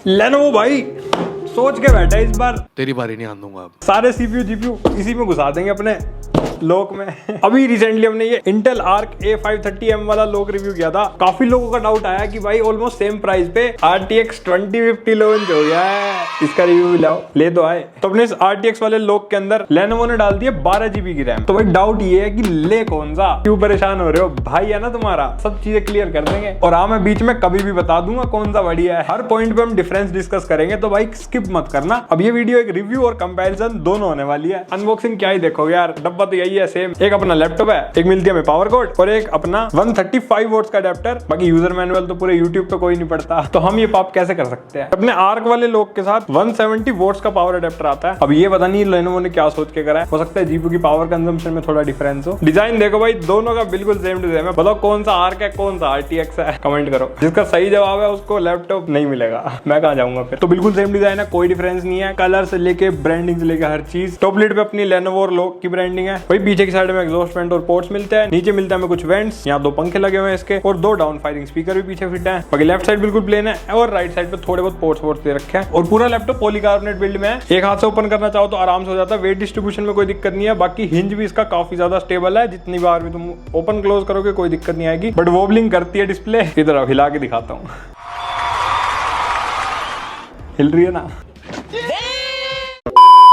Lenovo भाई सोच के बैठा है इस बार तेरी बारी नहीं आन दूंगा अब। सारे सीपीयू जीपीयू इसी में घुसा देंगे अपने लोक में। अभी रिसेंटली हमने ये इंटेल आर्क A530M वाला लोक रिव्यू किया था। काफी लोगों का डाउट आया कि भाई ऑलमोस्ट सेम प्राइस पे RTX 2050 लॉन्च हो गया है, इसका रिव्यू भी लाओ। ले तो आए। तो अपने इस RTX वाले लोक के अंदर लेनोवो ने डाल दिया 12 GB की रैम। तो भाई डाउट ये है कि ले कौन सा, क्यों परेशान हो रहे हो भाई, है ना तुम्हारा, सब चीजें क्लियर कर देंगे। और हाँ, मैं बीच में कभी भी बता दूंगा कौन सा बढ़िया है। हर पॉइंट पे हम डिफरेंस डिस्कस करेंगे, तो भाई स्किप मत करना। अब ये वीडियो एक रिव्यू और कंपैरिजन दोनों होने वाली है। अनबॉक्सिंग क्या ही देखोगे यार, डब्बा तो यही है सेम। एक अपना लैपटॉप है, एक मिलती है हमें पावर कोड और एक अपना 135 वोल्ट्स का अडेप्टर। बाकी यूजर मैनुअल तो पूरे यूट्यूब पे कोई नहीं पढ़ता, तो हम ये पाप कैसे कर सकते हैं। अपने आर्क वाले लोक के साथ 170 वोल्ट्स का पावर अडेप्टर आता है। अब ये पता नहीं लेनोवो ने क्या सोच के करा है, हो सकता है जीपीयू की पावर कंजम्पशन में थोड़ा डिफरेंस हो। डिजाइन देखो भाई, दोनों का बिल्कुल सेम टू सेम है। बताओ कौन सा आर्क है कौन सा RTX है, कमेंट करो। जिसका सही जवाब है उसको लैपटॉप नहीं मिलेगा, मैं कहाँ जाऊंगा फिर। तो बिल्कुल सेम डिजाइन है, कोई डिफरेंस नहीं है। कलर से लेके ब्रांडिंग से लेके हर चीज। टॉप लिड पे अपनी लेनोवो और लोक की ब्रांडिंग है। वही पीछे की साइड में एग्जॉस्ट वेंट और पोर्ट्स मिलते हैं। नीचे मिलता है हमें कुछ वेंट्स, यहाँ 2 पंखे लगे हुए हैं इसके और 2 डाउन फायरिंग स्पीकर भी पीछे फिट है। बाकी लेफ्ट साइड बिल्कुल प्लेन है और राइट साइड पे थोड़े बहुत पोर्ट्स दे रखे हैं। और पूरा लैपटॉप पॉलीकार्बोनेट बिल्ड में है। एक हाथ से ओपन करना चाहो तो आराम से हो जाता है। वेट डिस्ट्रीब्यूशन में कोई दिक्कत नहीं है। बाकी हिंज भी इसका काफी ज्यादा स्टेबल है, जितनी बार भी तुम ओपन क्लोज करोगे कोई दिक्कत नहीं आएगी। बट वॉबलिंग करती है डिस्प्ले। इधर हिला के दिखाता हूँ, हिल रही है ना।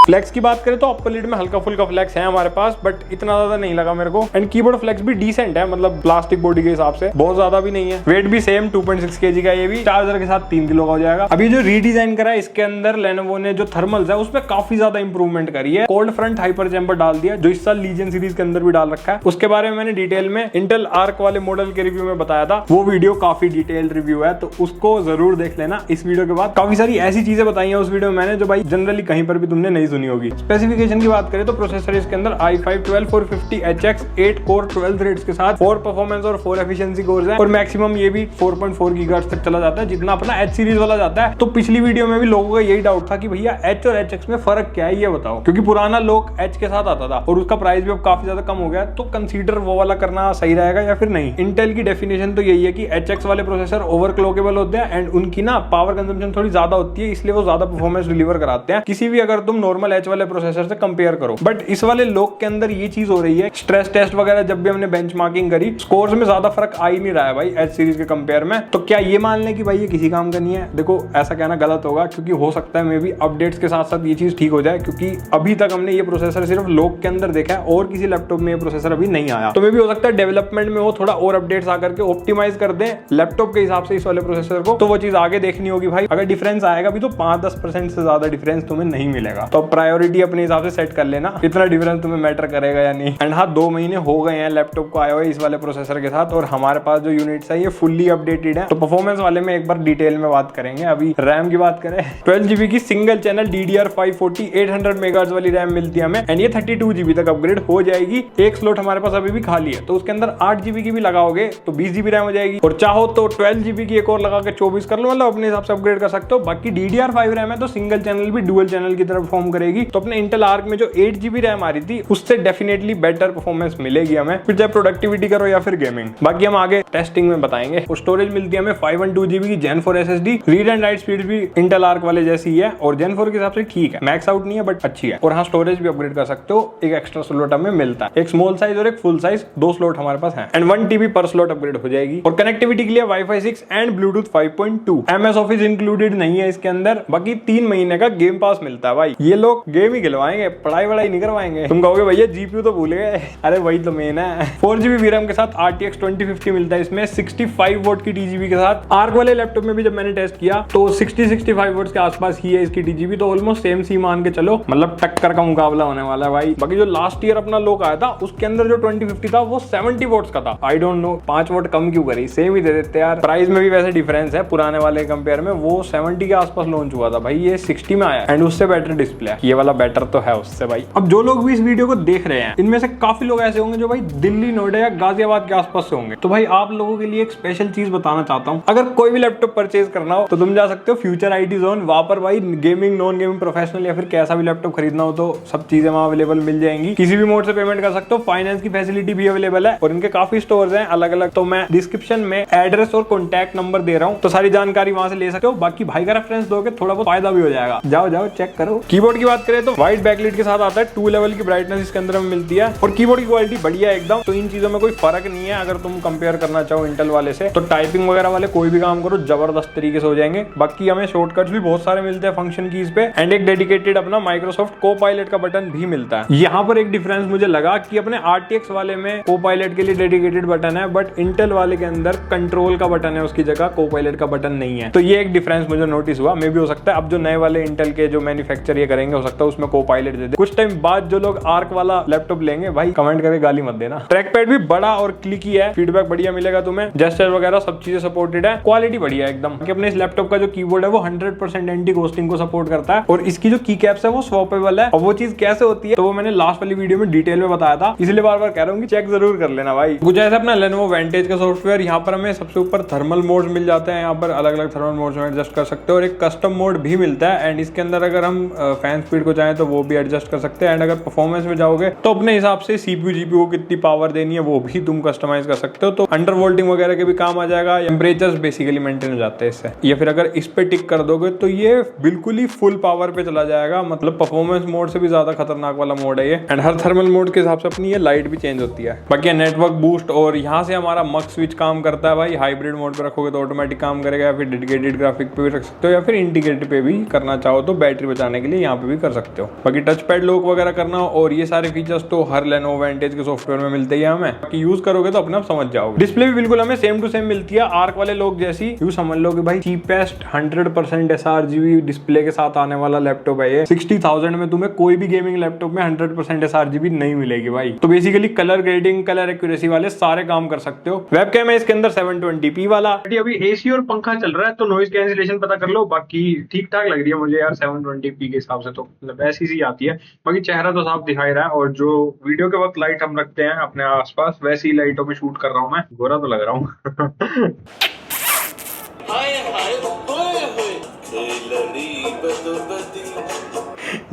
फ्लेक्स की बात करें तो अपर लिड में हल्का फुल्का फ्लेक्स है हमारे पास, बट इतना ज्यादा नहीं लगा मेरे को। एंड कीबोर्ड फ्लेक्स भी डिसेंट है, मतलब प्लास्टिक बॉडी के हिसाब से बहुत ज्यादा भी नहीं है। वेट भी सेम 2.6 kg का, ये भी चार्जर के साथ 3 किलो का हो जाएगा। अभी जो रीडिजाइन करा है इसके अंदर लेनोवो ने, जो थर्मल्स है उसमें काफी ज्यादा इंप्रूवमेंट करी है। कोल्ड फ्रंट हाइपर चैम्बर डाल दिया, जो इस साल लीजन सीरीज के अंदर भी डाल रखा है। उसके बारे में मैंने डिटेल में इंटेल आर्क वाले मॉडल के रिव्यू में बताया था। वो वीडियो काफी डिटेल्ड रिव्यू है, तो उसको जरूर देख लेना। इस वीडियो के बाद काफी सारी ऐसी चीजें बताई है उस वीडियो में मैंने, जो भाई जनरली कहीं पर भी तुमने नहीं सुनी होगी। स्पेसिफिकेशन की बात करें तो प्रोसेसर इसके अंदर i5-12450HX 8 कोर 12 थ्रेड्स के साथ 4 परफॉर्मेंस और 4 एफिशिएंसी कोर्स है। और मैक्सिमम ये भी 4.4 गीगाहर्ट्ज तक चला जाता है, जितना अपना H सीरीज वाला जाता है। तो पिछली वीडियो में भी लोगों का यही डाउट था कि भैया H और HX में फर्क क्या है, ये बताओ। क्योंकि पुराना लोक H के साथ आता था और उसका प्राइस भी अब काफी ज्यादा कम हो गया, तो कंसीडर वो वाला करना सही रहेगा या फिर नहीं। इंटेल की डेफिनेशन तो यही है कि HX वाले प्रोसेसर ओवरक्लॉकेबल होते हैं एंड उनकी ना पावर कंजम्पशन थोड़ी ज्यादा होती है, इसलिए वो ज्यादा परफॉर्मेंस डिलीवर कराते हैं किसी भी, अगर तुम नॉर्मल H वाले प्रोसेसर से कंपेयर करो। बट इस वाले लोक के अंदर ये चीज हो रही है, स्ट्रेस टेस्ट वगैरह जब भी हमने बेंचमार्किंग करी, स्कोर्स में ज्यादा फर्क आ ही नहीं रहा है भाई H सीरीज के कंपेयर में। तो क्या ये मान लें कि भाई ये किसी काम का नहीं है? देखो ऐसा कहना गलत होगा, क्योंकि हो सकता है मे भी अपडेट्स के साथ साथ ये चीज ठीक हो जाए, क्योंकि अभी तक हमने ये प्रोसेसर सिर्फ लोक के अंदर देखा है और किसी लैपटॉप में ये प्रोसेसर अभी नहीं आया। तो मे भी हो सकता है डेवलपमेंट में वो थोड़ा और अपडेट्स आकर के ऑप्टिमाइज कर दें लैपटॉप के हिसाब से इस वाले प्रोसेसर को, तो वो चीज आगे देखनी होगी भाई। अगर डिफरेंस आएगा भी तो 5-10% से ज्यादा डिफरेंस तुम्हें नहीं मिलेगा, तो प्रायोरिटी अपने हिसाब से सेट कर लेना, इतना डिफरेंस तुम्हें मैटर करेगा या नहीं। एंड हाँ, 2 महीने हो गए हैं लैपटॉप को आए हुए इस वाले प्रोसेसर के साथ, और हमारे पास जो यूनिट्स है ये फुल्ली अपडेटेड है। तो परफॉर्मेंस वाले में एक बार डिटेल में बात करेंगे। अभी रैम की बात करें, 12 GB की सिंगल चैनल DDR540 800 मेगाहर्ट्ज वाली रैम मिलती है हमें, एंड ये 32 GB तक अपग्रेड हो जाएगी। एक स्लॉट हमारे पास अभी भी खाली है, तो उसके अंदर 8 GB की भी लगाओगे तो 20 GB रैम हो जाएगी, और चाहो तो 12 GB की एक और लगा के 24 कर लो, मतलब अपने हिसाब से अपग्रेड कर सकते हो। बाकी DDR5 रैम है तो सिंगल चैनल भी डुअल चैनल की तरफ परफॉर्म करेगी। तो अपने इंटेल आर्क में जो 8 GB रैम आ रही थी उससे डेफिनेटली बेटर परफॉर्मेंस मिलेगी हमें, फिर चाहे प्रोडक्टिविटी करो या फिर गेमिंग। बाकी हम आगे टेस्टिंग में बताएंगे। और स्टोरेज मिलती है हमें 512 GB की Gen 4 SSD। Read and right speed भी इंटेल आर्क वाले जैसी ही है और Gen 4 के हिसाब से ठीक है, मैक्स आउट नहीं है बट अच्छी है। और हाँ, स्टोरेज भी अपग्रेड कर सकते हो, एक एक्स्ट्रा स्लॉट हमें मिलता है, एक स्मॉल साइज और एक फुल साइज, 2 स्लॉट हमारे पास है, एंड 1 TB पर स्लॉट अपग्रेड हो जाएगी। और कनेक्टिविटी के लिए Wi-Fi 6 and Bluetooth 5.2। MS office included नहीं है इसके अंदर। बाकी 3 महीने का गेम पास मिलता है भाई। ये लोग गेम ही खिलवाएंगे, पढ़ाई वढ़ाई नहीं करवाएंगे। तुम कहोगे भैया GPU तो भूल गए, अरे वही तो मेन है। 4 GB VRAM के साथ RTX 2050 मिलता है इसमें, 65 वोट की TGB के साथ। आर्क वाले लैपटॉप में भी जब मैंने टेस्ट किया तो 60-65 वोट्स के आसपास ही है इसकी TGB, तो ऑलमोस्ट सेम सी मान के चलो, मतलब टक्कर का मुकाबला होने वाला है भाई। बाकी जो लास्ट ईयर अपना लोक आया था उसके अंदर जो 2050 था वो 70 वोट्स का था। आई डोंट नो 5 वोट कम क्यों करी, सेम ही दे देते यार। प्राइस में भी वैसे डिफरेंस है पुराने वाले कंपेयर में, वो 70 के आसपास लॉन्च हुआ था भाई, ये 60 में आया एंड उससे बेटर डिस्प्ले है। ये वाला बेटर तो है उससे भाई। अब जो लोग भी इस वीडियो को देख रहे हैं इनमें से काफी लोग ऐसे होंगे जो भाई दिल्ली, नोएडा या गाजियाबाद के आसपास से होंगे। तो भाई आप लोगों के लिए एक स्पेशल चीज बताना चाहता हूँ, अगर कोई भी लैपटॉप परचेज करना हो तो तुम जा सकते हो फ्यूचर IT जोन। वहां पर भाई गेमिंग, नॉन गेमिंग, प्रोफेशनल या फिर कैसा भी लैपटॉप खरीदना हो तो सब चीजें वहां अवेलेबल मिल जाएंगी। किसी भी मोड से पेमेंट कर सकते हो, फाइनेंस की फैसिलिटी भी अवेलेबल है और इनके काफी स्टोर्स हैं अलग अलग। तो मैं डिस्क्रिप्शन में एड्रेस और कॉन्टैक्ट नंबर दे रहा हूँ, तो सारी जानकारी वहां से ले सकते हो। बाकी भाई का रेफरेंस दोगे थोड़ा बहुत फायदा भी हो जाएगा। जाओ जाओ चेक करो। कीबोर्ड की बात करें तो व्हाइट बैकलाइट के साथ आता है, 2 लेवल की ब्राइटनेस इसके अंदर हमें मिलती है और कीबोर्ड की क्वालिटी बढ़िया है एकदम। तो इन चीजों में कोई फर्क नहीं है अगर तुम कंपेयर करना चाहो इंटेल वाले से। तो टाइपिंग वगैरह वाले कोई भी काम करो जबरदस्त तरीके से हो जाएंगे। बाकी हमें शॉर्टकट्स भी बहुत सारे मिलते हैं फंक्शन कीज पे एंड एक डेडिकेटेड अपना माइक्रोसॉफ्ट कोपायलट का बटन भी मिलता है। यहाँ पर एक डिफरेंस मुझे लगा कि अपने RTX वाले में कोपायलट के लिए डेडिकेटेड बटन है, बट इंटेल वाले के अंदर कंट्रोल का बटन है, उसकी जगह कोपायलट का बटन नहीं है। तो ये एक डिफरेंस मुझे नोटिस हुआ। मे भी हो सकता है अब जो नए वाले इंटेल के जो मैन्युफैक्चर ये करेंगे हो सकता है उसमें कोपायलट दे दे। कुछ टाइम बाद जो लोग आर्क वाला लैपटॉप लेंगे भाई कमेंट करके गाली मत देना। ट्रैक पैड भी बड़ा और क्लिकी है, फीडबैक बढ़िया मिलेगा तुम्हें, जेस्चर वगैरह सब चीजें सपोर्टेड है, क्वालिटी बढ़िया है एकदम। कि अपने इस लैपटॉप का जो कीबोर्ड है वो 100% एंटी घोस्टिंग को सपोर्ट करता है और इसकी जो की कैप्स है वो स्वैपेबल है। और वो चीज कैसे होती है तो वो मैंने लास्ट वाली वीडियो में डिटेल में बताया था, इसलिए बार बार कह रहा हूँ कि चेक जरूर कर लेना भाई। कुछ ऐसा अपना Lenovo Vantage का सॉफ्टवेयर, यहाँ पर हमें सबसे ऊपर थर्मल मोड्स मिल जाते हैं। यहाँ पर अलग अलग थर्मल मोड्स में एडजस्ट कर सकते हो और एक कस्टम मोड भी मिलता है एंड इसके अंदर अगर हम फैन स्पीड को चाहें तो वो भी एडजस्ट कर सकते हैं एंड अगर परफॉर्मेंस में जाओगे तो अपने हिसाब से CPU GPU को कितनी पावर देनी है वो भी तुम कस्टमाइज कर सकते हो। तो अंडर वोल्टिंग वगैरह के भी काम आ जाएगा, टेम्परेचर्स बेसिकली मेंटेन हो जाते हैं इससे। या फिर अगर इस पे टिक कर दोगे तो ये बिल्कुल ही फुल पावर पे चला जाएगा, मतलब परफॉर्मेंस मोड से भी ज्यादा खतरनाक वाला मोड है ये। एंड हर थर्मल मोड के हिसाब से अपनी ये लाइट भी चेंज होती है। बाकी नेटवर्क बूस्ट और यहाँ से हमारा मक स्विच काम करता है भाई। हाइब्रिड मोड पे रखोगे तो ऑटोमेटिक काम करेगा, या फिर डेडिकेटेड ग्राफिक पे भी रख सकते हो, या फिर इंटीग्रेटेड पे भी करना चाहो तो बैटरी बचाने के लिए यहाँ पे भी कर सकते हो। बाकी टच पैड लॉक वगैरह करना हो और ये सारे फीचर्स तो हर Lenovo Vantage के सॉफ्टवेयर में मिलते ही है हमें। बाकी यूज करोगे तो अपने आप समझ जाओगे। डिस्प्ले भी बिल्कुल हमें सेम टू सेम मिलती है आर्क वाले लोग जैसी। यूं समझ लो कि भाई चीपेस्ट 100% sRGB डिस्प्ले के साथ आने वाला लैपटॉप है ये। 60,000 में तुम्हें कोई भी गेमिंग लैपटॉप में 100% sRGB नहीं मिलेगी भाई। तो basically colour grading, colour accuracy वाले सारे काम कर सकते हो। वेबकैम है इसके अंदर 720p वाला। अभी AC और पंखा चल रहा है तो नॉइज कैंसिलेशन पता कर लो। बाकी ठीक ठाक लग रही है मुझे यार 720p के हिसाब से, तो मतलब ऐसी सी आती है। बाकी चेहरा तो साफ दिखाई रहा है और जो वीडियो के वक्त लाइट हम रखते हैं अपने आसपास वैसी लाइटों में शूट कर रहा हूँ मैं। गोरा तो लग रहा हूँ।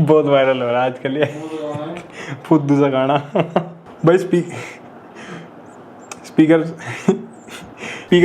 बहुत वायरल हो रहा है आजकल ये फुद्दू सा गाना। भाई स्पीकर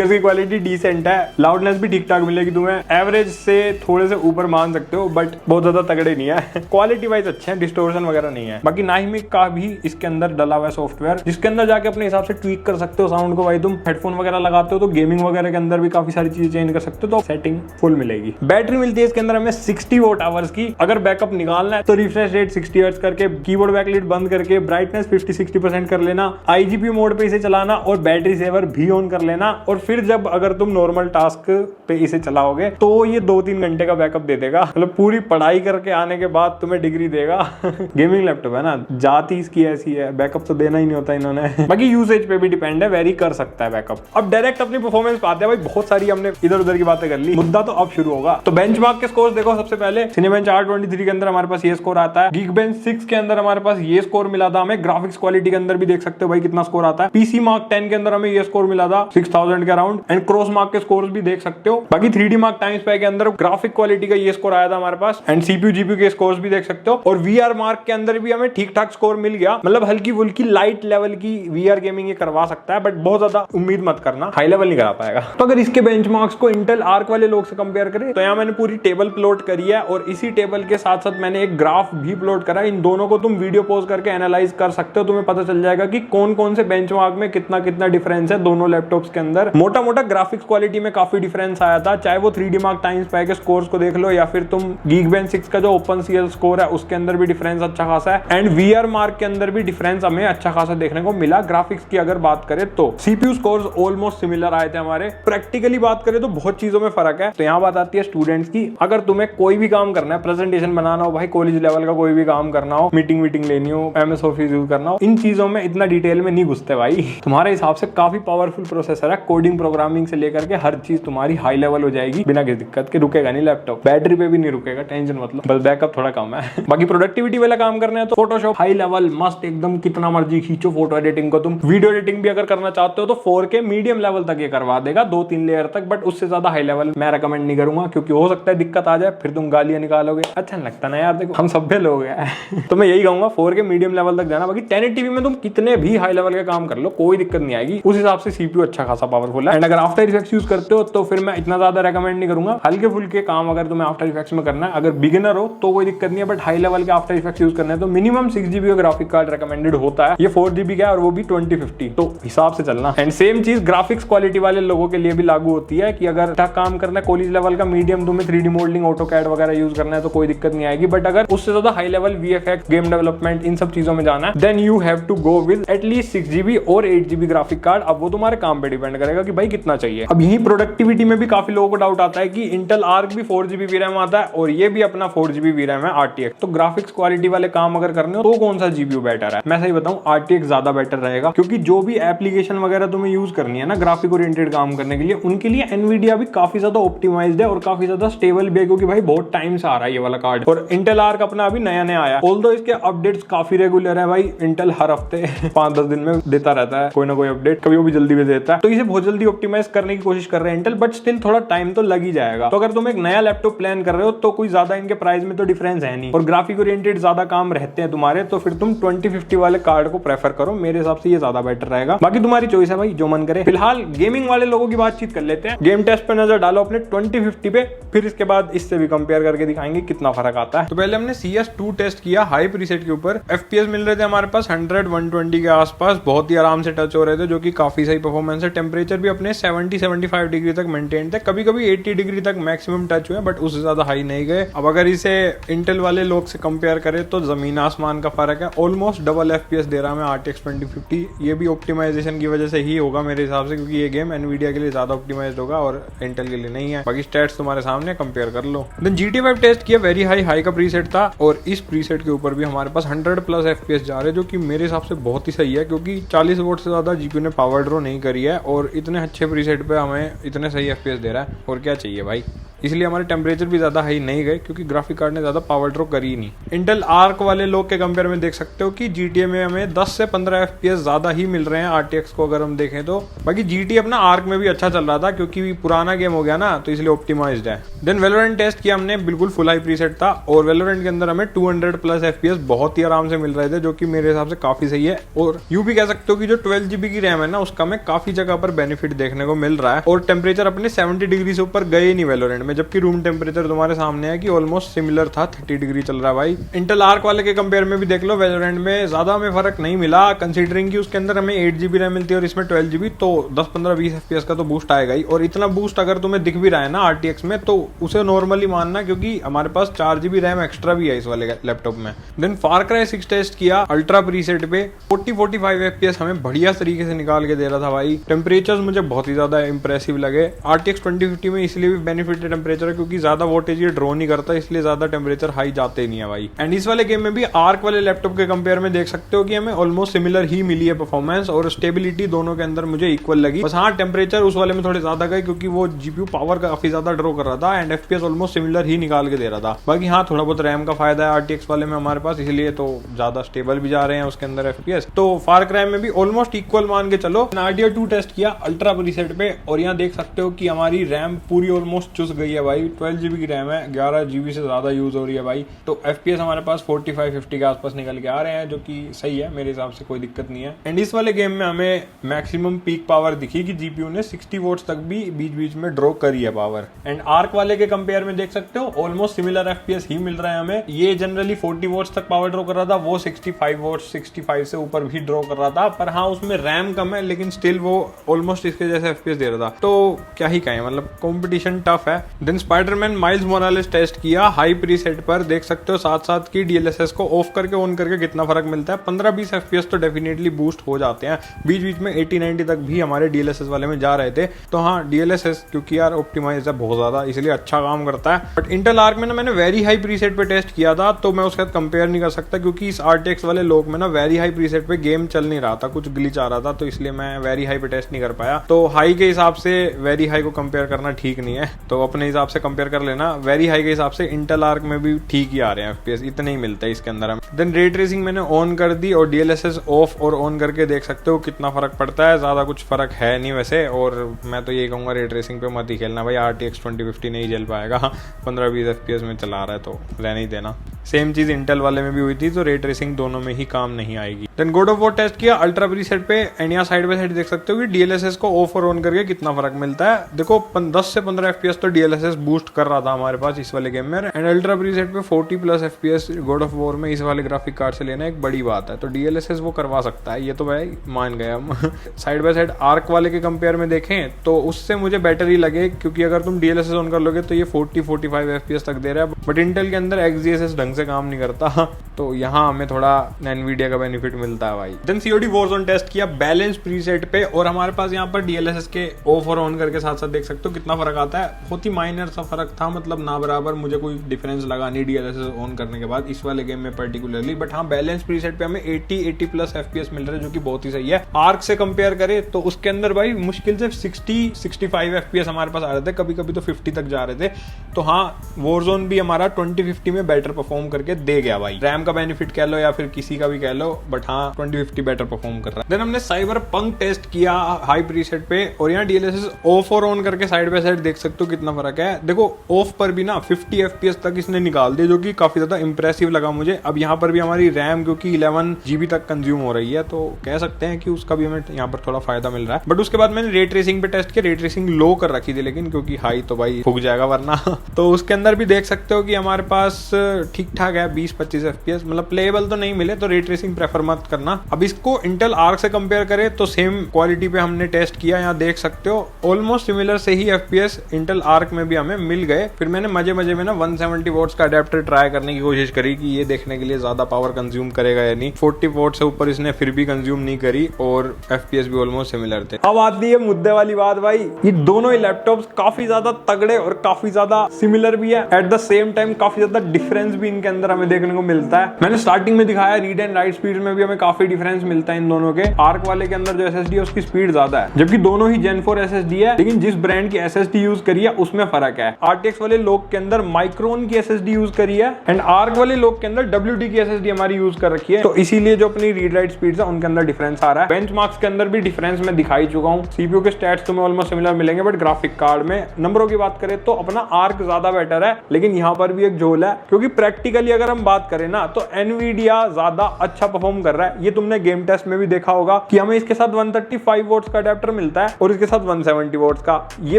की क्वालिटी डिसेंट है, लाउडनेस भी ठीक ठाक मिलेगी तुम्हें। एवरेज से थोड़े से ऊपर मान सकते हो बट बहुत ज्यादा तगड़े नहीं है। क्वालिटी वाइज अच्छे हैं, डिस्टोर्शन वगैरह नहीं है। बाकी नाइमिक का भी इसके अंदर डला हुआ है सॉफ्टवेयर, जिसके अंदर जाके अपने हिसाब से ट्वीक कर सकते हो साउंड को। भाई तुम हेडफोन वगैरह लगाते हो तो गेमिंग वगैरह के अंदर भी काफी सारी चीजें चेंज कर सकते हो, तो सेटिंग फुल मिलेगी। बैटरी मिलती है इसके अंदर हमें 60 वॉट आवर्स की। अगर बैकअप निकालना है तो रिफ्रेश रेट 60 हर्ट्ज करके, कीबोर्ड बैकलाइट बंद करके, ब्राइटनेस 50-60% कर लेना, IGP मोड पे इसे चलाना और बैटरी सेवर भी ऑन कर लेना। और फिर जब अगर तुम नॉर्मल टास्क पे इसे चलाओगे तो ये 2-3 घंटे का बैकअप दे देगा। मतलब पूरी पढ़ाई करके आने के बाद तुम्हें डिग्री देगा। गेमिंग लैपटॉप है ना, जाती इसकी ऐसी है, बैकअप तो देना ही नहीं होता इन्होंने। बाकी यूसेज पे भी डिपेंड है, वेरी कर सकता है बैकअप। अब डायरेक्ट अपनी परफॉर्मेंस पाते हैं भाई। बहुत सारी हमने इधर उधर की बातें कर ली, मुद्दा तो अब शुरू होगा। तो बेंचमार्क के स्कोर देखो। सबसे पहले सिनेबेंच R23 के अंदर हमारे पास ये स्कोर आता है। गीकबेंच 6 के अंदर हमारे पास ये स्कोर मिला था हमें। ग्राफिक्स क्वालिटी के अंदर भी देख सकते हो भाई कितना स्कोर आता है। PC मार्क 10 के अंदर हमें ये स्कोर मिला था 6000 के अराउंड एंड क्रॉस मार्क के स्कोर्स भी देख सकते हो। बाकी 3D मार्क टाइम स्पाई के अंदर ग्राफिक क्वालिटी का ये स्कोर आया था हमारे पास एंड CPU GPU के स्कोर्स भी देख सकते हो। और VR मार्क के अंदर भी हमें ठीक ठाक स्कोर मिल गया। मतलब हल्की फुल्की लाइट लेवल की VR गेमिंग ये करवा सकता है, बट बहुत ज्यादा उम्मीद मत करना, हाई लेवल नहीं करा पाएगा। तो अगर इसके बेंचमार्क्स को इंटेल आर्क वाले लोग से कंपेयर करें तो यहाँ मैंने पूरी टेबल प्लॉट करी है और इसी टेबल के साथ साथ मैंने एक ग्राफ भी प्लॉट करा। इन दोनों को तुम वीडियो पॉज करके एनालाइज कर सकते हो, तुम्हें पता चल जाएगा कि कौन कौन से बेंचमार्क में कितना कितना डिफरेंस है दोनों लैपटॉप्स के अंदर। मोटा मोटा ग्राफिक्स क्वालिटी में काफी डिफरेंस आया था, चाहे वो 3D मार्क टाइम स्पाई के स्कोर्स को देख लो या फिर तुम Geekbench 6 का जो OpenCL स्कोर है उसके अंदर भी डिफरेंस अच्छा खासा है एंड VR मार्क के अंदर भी डिफरेंस हमें अच्छा खासा देखने को मिला। ग्राफिक्स की अगर बात करें तो CPU स्कोर्स ऑलमोस्ट सिमिलर आए थे हमारे। प्रैक्टिकली बात करें तो बहुत चीजों में फर्क है। तो यहाँ बात आती है स्टूडेंट्स की। अगर तुम्हें कोई भी काम करना है, प्रेजेंटेशन बनाना हो भाई, कॉलेज लेवल का कोई भी काम करना हो, मीटिंग लेनी हो, MS ऑफिस यूज करना हो, इन चीजों में इतना डिटेल में नहीं घुसते भाई। तुम्हारे हिसाब से काफी पावरफुल प्रोसेसर है कोडिंग प्रोग्रामिंग से लेकर के हर चीज तुम्हारी हाई लेवल हो जाएगी बिना किसी दिक्कत के। रुकेगा नहीं लैपटॉप, बैटरी पे भी नहीं रुकेगा, टेंशन मतलब, बस बैकअप थोड़ा कम है। बाकी प्रोडक्टिविटी वाला काम करना है तो फोटोशॉप हाई लेवल मस्त एकदम, कितना मर्जी खींचो फोटो एडिटिंग को। तुम वीडियो एडिटिंग भी अगर करना चाहते हो तो 4K मीडियम लेवल तक ये करवा देगा, 2-3 लेयर तक, बट उससे ज्यादा हाई लेवल मैं रेकमेंड नहीं करूंगा, क्योंकि हो सकता है दिक्कत आ जाए, फिर तुम गालियां निकालोगे, अच्छा नहीं लगता ना यार। देखो हम सभ्य लोग हैं तो मैं यही कहूंगा 4K मीडियम लेवल तक जाना। बाकी 1080p में तुम कितने भी हाई लेवल के काम कर लो, कोई दिक्कत नहीं आएगी। उस हिसाब से CPU अच्छा खासा पावरफुल है। एंड अगर आफ्टर इफेक्ट्स यूज करते हो तो फिर मैं इतना ज्यादा रेकमेंड नहीं करूंगा। हल्के फुल्के काम अगर तुम्हें आफ्टर इफेक्ट्स में करना है, अगर बिगिनर हो तो कोई दिक्कत नहीं है, बट हाई लेवल के आफ्टर इफेक्ट्स यूज करना है तो मिनिमम 6GB का ग्राफिक कार्ड रेकमेंडेड होता है। ये 4GB का है और वो भी 2050, तो हिसाब से चलना। एंड सेम चीज ग्राफिक्स क्वालिटी वाले लोगों के लिए भी लागू होती है कि अगर अच्छा काम करना है कॉलेज लेवल का मीडियम, तुम्हें 3D मॉडलिंग, ऑटोकैड वगैरह यूज करना है तो कोई दिक्कत नहीं आएगी। बट अगर उससे ज्यादा high level VFX, game development, इन सब चीजों में जाना है, then you have to go with at least 6GB और 8GB ग्राफिक कार्ड। अब वो तुम्हारे काम पे डिपेंड करेगा कि भाई कितना चाहिए। अब यही प्रोडक्टिविटी में भी काफी लोगों को डाउट आता है कि इंटेल आर्क भी 4GB VRAM आता है और ये भी अपना 4GB VRAM है RTX, तो ग्राफिक्स क्वालिटी वाले काम अगर करने हो तो कौन सा GPU बेटर है? मैं सही बताऊं RTX ज्यादा बेटर रहेगा, क्योंकि जो भी एप्लीकेशन वगैरह तुम्हें यूज करनी है ना ग्राफिक ओरिएंटेड काम करने के लिए, उनके लिए एनवीडिया भी काफी ज्यादा ऑप्टिमाइज्ड है और काफी ज्यादा स्टेबल भी है, क्योंकि भाई बहुत टाइम से आ रहा है ये वाला कार्ड। और इंटेल आर्क अपना अभी नया नया आया, ऑल्दो इसके अपडेट्स काफी रेगुलर है भाई। इंटेल हर हफ्ते 5-10 दिन में देता रहता है कोई ना कोई अपडेट, कभी वो भी जल्दी में देता है, तो इसे बहुत जल्दी ऑप्टिमाइज करने की कोशिश कर रहे हैं इंटेल, बट स्टिल थोड़ा टाइम तो लग ही जाएगा। तो अगर तुम एक नया लैपटॉप प्लान कर रहे हो तो कोई ज्यादा इनके प्राइस में तो डिफरेंस है नहीं, और ग्राफिक ओरिएंटेड ज्यादा काम रहते हैं तुम्हारे, तो फिर तुम 2050 वाले कार्ड को प्रेफर करो। मेरे हिसाब से ये ज्यादा बेटर रहेगा। बाकी तुम्हारी चॉइस है भाई, जो मन करे। फिलहाल गेमिंग वाले लोगों की बातचीत कर लेते हैं। गेम टेस्ट पे नजर डालो अपने 2050 पे, फिर इसके बाद इससे भी कंपेयर करके दिखाएंगे कितना फर्क आता है। तो पहले हमने CS2 टेस्ट किया हाई प्रीसेट के ऊपर। FPS मिल रहे थे हमारे पास 100-120 के आसपास, बहुत ही आराम से टच हो रहे थे, जो कि काफी सही परफॉर्मेंस है। टेम्परेचर भी अपने 70-75 डिग्री तक मेंटेन थे, कभी कभी 80 डिग्री तक मैक्सिमम टच हुए, बट उससे ज्यादा हाई नहीं गए। अब अगर इसे इंटेल वाले लोग से कंपेयर करें तो जमीन आसमान का फर्क है। ऑलमोस्ट डबल FPS दे रहा है RTX 2050। ये भी ऑप्टिमाइजेशन की वजह से ही होगा मेरे हिसाब से, क्योंकि ये गेम एनवीडिया के लिए ज्यादा ऑप्टिमाइज्ड होगा और इंटेल के लिए नहीं है। बाकी स्टैट्स तुम्हारे सामने, कंपेयर कर लो। देन GTA 5 टेस्ट किया, वेरी हाई का प्रीसेट था, और इस प्रीसेट के ऊपर भी हमारे पास 100+ FPS जा रहे, जो कि मेरे हिसाब से बहुत ही सही है, क्योंकि 40 वोट से ज्यादा GPU ने पावर ड्रॉ नहीं करी है, और इतने अच्छे प्रीसेट पे हमें इतने सही FPS दे रहा है, और क्या चाहिए भाई। इसलिए हमारे टेम्परेचर भी ज्यादा हाई नहीं गए, क्योंकि ग्राफिक कार्ड ने ज्यादा पावर ड्रॉ करी ही नहीं। इंटेल आर्क वाले लोग के कंपेयर में देख सकते हो कि GTA में हमें 10 से 15 FPS ज्यादा ही मिल रहे हैं RTX को अगर हम देखें तो। बाकी GTA अपना आर्क में भी अच्छा चल रहा था, क्योंकि पुराना गेम हो गया ना, तो इसलिए ऑप्टिमाइज्ड है। देन वेलोरेंट टेस्ट किया हमने, बिल्कुल फुल हाई प्रीसेट था, और वेलोरेंट के अंदर हमें 200+ FPS बहुत ही आराम से मिल रहे थे, जो कि मेरे हिसाब से काफी सही है। और यूं भी कह सकते हो कि जो 12GB की रैम है ना, उसका हमें काफी जगह पर बेनिफिट देखने को मिल रहा है, और टेम्परेचर अपने 70 डिग्री से ऊपर गए नहीं वेलोरेंट में, जबकि रूम टेम्परेचर तुम्हारे सामने है कि ऑलमोस्ट सिमिलर था, 30 डिग्री चल रहा है भाई। इंटेल आर्क वाले के कंपेयर में भी देख लो, वेलोरेंट में ज्यादा हमें फर्क नहीं मिला, कंसीडरिंग कि उसके अंदर हमें 8GB रैम मिलती है और इसमें 12GB, तो 10-15-20 FPS का तो बूस्ट आएगा ही। और इतना बूस्ट अगर तुम्हें दिख भी रहा है ना RTX में, तो उसे नॉर्मली मानना, क्योंकि हमारे पास 4GB रैम एक्स्ट्रा भी है इस वाले लैपटॉप में। देन फार क्राई 6 टेस्ट किया अल्ट्रा प्रीसेट पे, 40-45 FPS हमें बढ़िया तरीके से निकाल के दे रहा था भाई। टेम्परेचर मुझे बहुत ही ज्यादा इंप्रेसिव लगे। RTX 2050 में इसलिए भी बेनिफिट है टेम्परेचर, क्योंकि ज्यादा वोल्टेज ये ड्रॉ नहीं करता, इसलिए ज्यादा टेम्परेचर हाई जाते नहीं है भाई। एंड इस वाले गेम में भी आर्क वाले लैपटॉप के कंपेयर में देख सकते हो कि हमें ऑलमोस्ट सिमिलर ही मिली है परफॉर्मेंस, और स्टेबिलिटी दोनों के अंदर मुझे इक्वल लगी। बस हाँ, टेम्परेचर उस वाले में थोड़े ज्यादा गए, क्योंकि वो GPU पावर काफी ज्यादा ड्रॉ कर रहा था, एंड FPS ऑलमोस्ट सिमिलर ही निकाल के दे रहा था। बाकी हाँ, थोड़ा बहुत रैम का फायदा है RTX वाले में हमारे पास, इसलिए तो ज्यादा स्टेबल भी जा रहे हैं उसके अंदर FPS। तो फार क्राई में भी ऑलमोस्ट इक्वल मान के चलो। RDR 2 टेस्ट किया अल्ट्रा प्रीसेट पे, और यहाँ देख सकते हो कि हमारी रैम पूरी ऑलमोस्ट चुस गई है भाई। 12GB की रैम है, 11GB से ज्यादा यूज हो रही है भाई। तो FPS हमारे पास 45-50 के आसपास निकल के आ रहे हैं, जो कि सही है मेरे हिसाब से, कोई दिक्कत नहीं है। एंड इस वाले गेम में हमें मैक्सिमम पीक पावर दिखी कि GPU ने 60 वोट्स तक भी बीच बीच में ड्रॉ करी है पावर। एंड आर्क वाले के कंपेयर में देख सकते हो ऑलमोस्ट सिमिलर FPS ही मिल रहा है हमें। ये जनरली 40 वोट्स तक पावर ड्रॉ कर रहा था, वो 65 वोट्स 65 से ऊपर भी ड्रॉ कर रहा था, पर हाँ उसमें रैम कम है, लेकिन स्टिल वो ऑलमोस्ट इसके जैसे FPS दे रहा था। तो क्या ही कहें, मतलब कॉम्पिटिशन टफ है। Then Spiderman Miles Morales test किया हाई प्रीसेट पर, देख सकते हो साथ साथ की DLSS को ऑफ करके ऑन करके कितना फर्क मिलता है। 15-20 FPS तो डेफिनेटली बूस्ट हो जाते हैं, बीच बीच में 80-90 तक भी हमारे DLSS वाले में जा रहे थे। तो हाँ DLSS क्योंकि यार ऑप्टिमाइज है बहुत ज्यादा, इसलिए अच्छा काम करता है। बट इंटेल आर्क में ना मैंने वेरी हाई प्रीसेट पे टेस्ट किया था, तो मैं उसके साथ कंपेयर नहीं कर सकता क्योंकि इस RTX वाले लोग में ना वेरी हाई प्रीसेट पे गेम चल नहीं रहा था, कुछ ग्लिच आ रहा था, तो इसलिए मैं वेरी हाई पे टेस्ट नहीं कर पाया। तो हाई के हिसाब से वेरी हाई को कंपेयर करना ठीक नहीं है, तो अपने हिसाब से कंपेयर कर लेना। वेरी हाई के हिसाब से इंटेल आर्क में भी ठीक ही आ रहे हैं FPS, इतने ही मिलते हैं इसके अंदर। देन रे ट्रेसिंग मैंने ऑन कर दी और DLSS ऑफ और ऑन करके देख सकते हो कितना फर्क पड़ता है। ज्यादा कुछ फर्क है नहीं वैसे, और मैं तो यही कहूंगा रे ट्रेसिंग पे मत ही खेलना भाई, RTX 2050 नहीं झेल पाएगा। 15-20 FPS में चला रहा है तो रहने ही देना। सेम चीज इंटेल वाले में भी हुई थी, तो रे ट्रेसिंग दोनों में ही काम नहीं आएगी। Then God of War test किया अल्ट्रा प्रीसेट पे, एंड यहाँ साइड बाय साइड देख सकते हो कि DLSS को ऑफ और ऑन करके कितना फर्क मिलता है। देखो 10 से 15 FPS तो DLSS बूस्ट कर रहा था हमारे पास इस वाले गेम में, एंड अल्ट्रा प्रीसेट पे 40+ FPS गॉड ऑफ वॉर में इस वाले ग्राफिक कार्ड से लेना एक बड़ी बात है। तो DLSS वो करवा सकता है, ये तो भाई मान गए हम। साइड बाय साइड आर्क वाले के कंपेयर में देखें तो उससे मुझे बेटर ही लगे, क्योंकि अगर तुम DLSS ऑन कर लोगे तो ये 40-45 FPS तक दे रहा है, बट इंटेल के अंदर XeSS ढंग से काम नहीं करता, तो यहाँ हमें थोड़ा एनवीडिया का बेनिफिट मिलता है भाई। देन COD वॉरज़ोन टेस्ट किया बैलेंस प्रीसेट पे, और हमारे पास यहाँ पर DLSS के ऑफ और ऑन करके साथ साथ देख सकते हो कितना फर्क आता है। बहुत ही माइनर सा फर्क था, मतलब ना बराबर, मुझे कोई डिफरेंस लगा नहीं DLSS ऑन करने के बाद इस वाले गेम में पर्टिकुलरली। बट हाँ बैलेंस प्रीसेट पे हमें 80+ FPS मिल रहा है, जो कि बहुत ही सही है। आर्क से कंपेयर करें तो उसके अंदर भाई मुश्किल से 60-65 FPS हमारे पास आ रहे थे, कभी कभी तो 50 तक जा रहे थे। तो हाँ वॉरज़ोन भी हमारा 2050 में बेटर परफॉर्म करके दे गया भाई, रैम का बेनिफिट कह लो या फिर किसी का भी कह लो, बट हाँ 2050 बेटर परफॉर्म कर रहा है। देन हमने साइबरपंक टेस्ट किया हाई प्रीसेट पे, और यहाँ DLSS ऑफ और ऑन करके साइड बाय साइड देख सकते हो कितना फर्क है। देखो ऑफ पर भी ना 50 FPS तक इसने निकाल दिया, जो कि काफी ज्यादा इंप्रेसिव लगा मुझे। अब यहाँ पर भी हमारी रैम क्योंकि 11 GB तक कंज्यूम हो रही है, तो कह सकते हैं कि उसका भी हमें यहाँ पर थोड़ा फायदा मिल रहा है। बट उसके बाद मैंने रे ट्रेसिंग पे टेस्ट किया, रे ट्रेसिंग लो कर रखी थी लेकिन, क्योंकि हाई तो भाई फूक जाएगा वरना। तो उसके अंदर भी देख सकते हो कि हमारे पास ठीक ठाक है 20-25 FPS, मतलब प्लेएबल तो नहीं मिले, तो रे ट्रेसिंग प्रेफर मत करना। अब इसको इंटेल आर्क से कंपेयर करें तो सेम क्वालिटी पे हमने टेस्ट किया, यहाँ देख सकते हो ऑलमोस्ट सिमिलर से ही FPS इंटेल आर्क में भी हमें मिल गए। फिर मैंने मजे मजे में ना 170 वॉट्स का अडेप्टर ट्राई करने की कोशिश करी कि ये देखने के लिए ज्यादा पावर कंज्यूम करेगा या नहीं। 40 वॉट से ऊपर इसने फिर भी कंज्यूम नहीं करी, और FPS भी ऑलमोस्ट सिमिलर थे। अब आती है मुद्दे वाली बात भाई, ये दोनों ही लैपटॉप्स काफी ज्यादा तगड़े और काफी ज्यादा सिमिलर भी है, एट द सेम टाइम काफी ज्यादा डिफरेंस भी इनके अंदर हमें देखने को मिलता है। मैंने स्टार्टिंग में दिखाया रीड एंड राइट स्पीड में भी हमें काफी डिफरेंस मिलता है इन दोनों के। आर्क वाले के अंदर जो SSD है उसकी स्पीड ज्यादा है, जबकि दोनों ही Gen 4 SSD है, लेकिन जिस ब्रांड की SSD यूज करी है उसमें फर्क है। RTX वाले लोग के अंदर माइक्रोन की SSD यूज करी है, एंड आर्क वाले लोग के अंदर WD की SSD हमारी यूज कर रखी है, तो इसीलिए जो अपनी रीड राइट स्पीड है उनके अंदर डिफरेंस आ रहा है। बेंचमार्क्स के अंदर भी डिफरेंस मैं दिखाई चुका हूँ। CPU के स्टैट्स तुम्हें ऑलमोस्ट सिमिलर मिलेंगे, बट ग्राफिक कार्ड में नंबरों की बात करें तो अपना आर्क ज्यादा बेटर है, लेकिन यहाँ पर भी एक झोल है, क्योंकि प्रैक्टिकली अगर हम बात करें ना तो एनवीडिया ज्यादा अच्छा परफॉर्म कर रहा है। ये तुमने गेम टेस्ट में भी देखा होगा कि हमें इसके साथ 135 वोट्स का अडेप्टर मिलता है और इसके साथ 170 वोट्स का। ये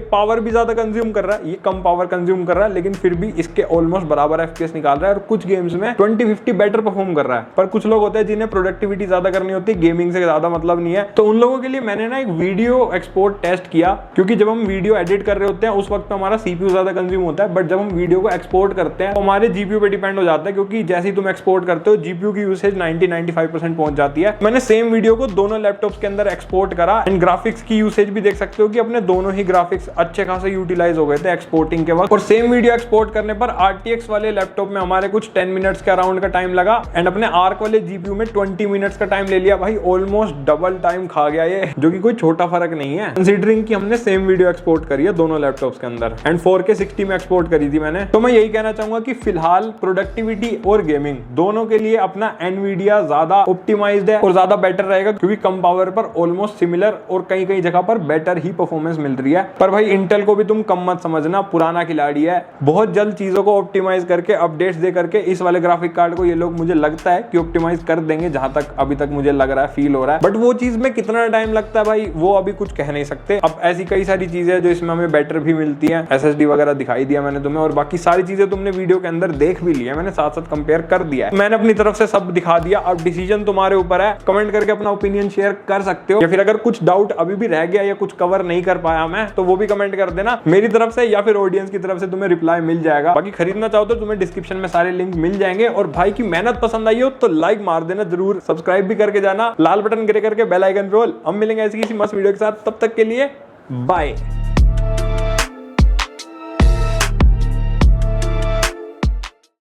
पावर भी ज्यादा कंज्यूम कर रहा है, ये कम पावर कंज्यूम कर रहा है, लेकिन फिर भी इसके ऑलमोस्ट बराबर FPS निकाल रहा है, और कुछ गेम्स में 2050 बेटर परफॉर्म कर रहा है। पर कुछ लोग होते हैं जिन्हें प्रोडक्टिविटी ज्यादा करनी होती है, गेमिंग से ज्यादा मतलब नहीं है, तो उन लोगों के लिए मैंने ना एक वीडियो एक्सपोर्ट टेस्ट किया, क्योंकि जब हम वीडियो एडिट कर रहे होते हैं उस वक्त हमारा CPU ज्यादा कंज्यूम होता है, बट जब हम वीडियो को एक्सपोर्ट करते हैं तो हमारे GPU पे डिपेंड हो जाता है, क्योंकि जैसे ही तुम एक्सपोर्ट करते हो GPU की यूसेज 90-95% पहुंच जाती है। मैंने सेम वीडियो को दोनों लैपटॉप्स के अंदर एक्सपोर्ट करा, एंड ग्राफिक्स की यूसेज भी देख सकते हो कि अपने दोनों ही ग्राफिक्स अच्छे खासे यूटिलाइज हो गए थे एक्सपोर्टिंग के वक्त। और सेम वीडियो एक्सपोर्ट करने पर RTX वाले लैपटॉप में हमारे कुछ 10 मिनट्स के अराउंड का टाइम लगा, एंड अपने आर्क वाले GPU में 20 मिनट्स का टाइम ले लिया। भाई ऑलमोस्ट डबल टाइम खा गया ये, जो कि कोई छोटा फर्क नहीं है, कंसीडरिंग कि हमने सेम वीडियो एक्सपोर्ट करी है दोनों लैपटॉप्स के अंदर, एंड 4K 60 में एक्सपोर्ट करी थी मैंने। तो मैं यही कहना चाहूंगा कि फिलहाल प्रोडक्टिविटी और गेमिंग दोनों के लिए अपना एनवीडिया ज्यादा ऑप्टिमाइज्ड है और ज्यादा बेटर रहेगा, क्योंकि कम पावर पर ऑलमोस्ट सिमिलर और कई कई जगह पर बेटर ही परफॉर्मेंस मिल रही है। पर भाई इंटेल को भी तुम कम मत समझना, पुराना खिलाड़ी है, बहुत जल्द चीजों को ऑप्टिमाइज करके अपडेट्स दे करके इस वाले ग्राफिक कार्ड को ये लोग मुझे लगता है कि ऑप्टिमाइज कर देंगे, जहां तक अभी तक मुझे लग रहा है, फील हो रहा है। बट वो चीज में कितना टाइम लगता है भाई वो अभी कुछ कह नहीं सकते। अब ऐसी कई सारी चीजें हैं जो इसमें हमें बेटर भी मिलती है, SSD वगैरह दिखाई दिया मैंने तुम्हें, और बाकी सारी चीजें तुमने वीडियो के अंदर देख भी लिया, मैंने साथ साथ कंपेयर कर दिया दिया है। मैंने अपनी तरफ से सब दिखा दिया, अब डिसीजन तुम्हारे ऊपर है। कमेंट करके अपना ओपिनियन शेयर कर सकते हो, या फिर अगर कुछ डाउट अभी भी रह गया या कुछ कवर नहीं कर पाया मैं, तो वो भी कमेंट कर देना मेरी तरफ से या फिर ऑडियंस की तरफ से, तुम्हें रिप्लाई मिल जाएगा। बाकी खरीदना चाहो तो तुम्हें डिस्क्रिप्शन में सारे लिंक मिल जाएंगे। और भाई की मेहनत पसंद आई हो तो लाइक मार देना जरूर, सब्सक्राइब भी करके जाना, लाल बटन गिरे करके बेल आइकन पे ऑल। हम मिलेंगे ऐसी किसी मस्त वीडियो के साथ, तब तक के लिए बाय।